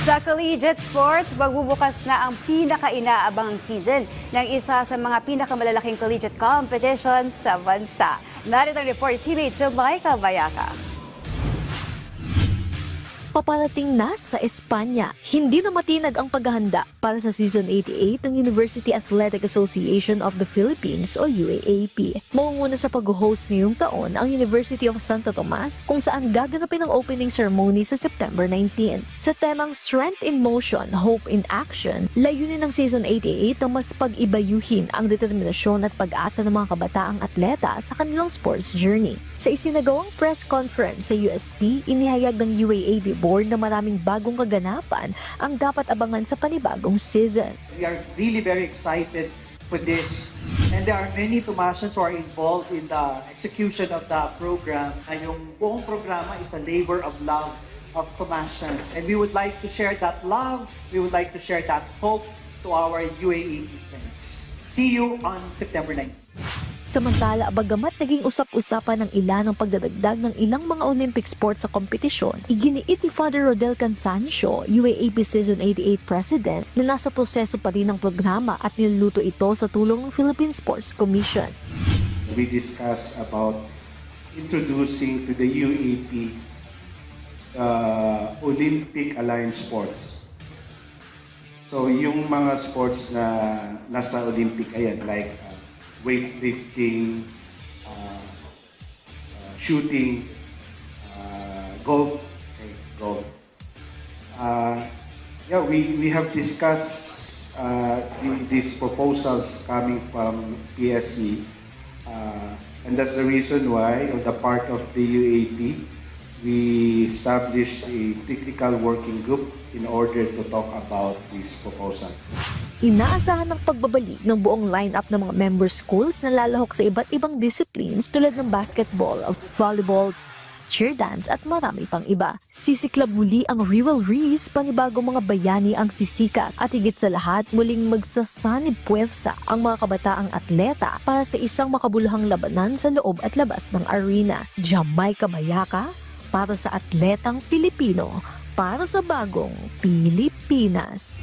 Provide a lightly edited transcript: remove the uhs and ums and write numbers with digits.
Sa collegiate sports, magbubukas na ang pinaka-inaabangang season ng isa sa mga pinakamalalaking collegiate competitions sa bansa. Narito ang report ni Jamaica Bayaka. Paparating na sa Espanya. Hindi na matinag ang paghahanda para sa Season 88 ng University Athletic Association of the Philippines o UAAP. Mangunguna sa pag-host ngayong taon ang University of Santo Tomas kung saan gaganapin ang opening ceremony sa September 19. Sa temang Strength in Motion, Hope in Action, layunin ng Season 88 na mas pag-ibayuhin ang determinasyon at pag-asa ng mga kabataang atleta sa kanilang sports journey. Sa isinagawang press conference sa UST, inihayag ng UAAP board na maraming bagong kaganapan ang dapat abangan sa panibagong season. We are really very excited for this. And there are many Tomasians who are involved in the execution of the program. Yung buong programa is a labor of love of Tomasians. And we would like to share that love, we would like to share that hope to our UAAP friends. See you on September 9th. Samantala, bagamat naging usap-usapan ng ilan ang pagdadagdag ng ilang mga Olympic sports sa kompetisyon, iginiit ni Father Rodel Cansancio, UAAP Season 88 President, na nasa proseso pa rin ng programa at niluluto ito sa tulong ng Philippine Sports Commission. We discussed about introducing to the UAAP Olympic Alliance sports. So yung mga sports na nasa Olympic, ayan, like weightlifting, shooting, golf. Okay, golf. Yeah, we have discussed these proposals coming from PSC, and that's the reason why, on the part of the UAP, we established a technical working group in order to talk about this proposal. Inaasahan ng pagbabalik ng buong lineup ng mga member schools na lalahok sa iba't ibang disciplines tulad ng basketball, volleyball, cheer dance at marami pang iba. Sisiklab muli ang rivalries, panibagong mga bayani ang sisikat at higit sa lahat muling magsasanib puwersa ang mga kabataang atleta para sa isang makabuluhang labanan sa loob at labas ng arena. Jamaica Bayaka para sa atletang Pilipino, para sa bagong Pilipinas.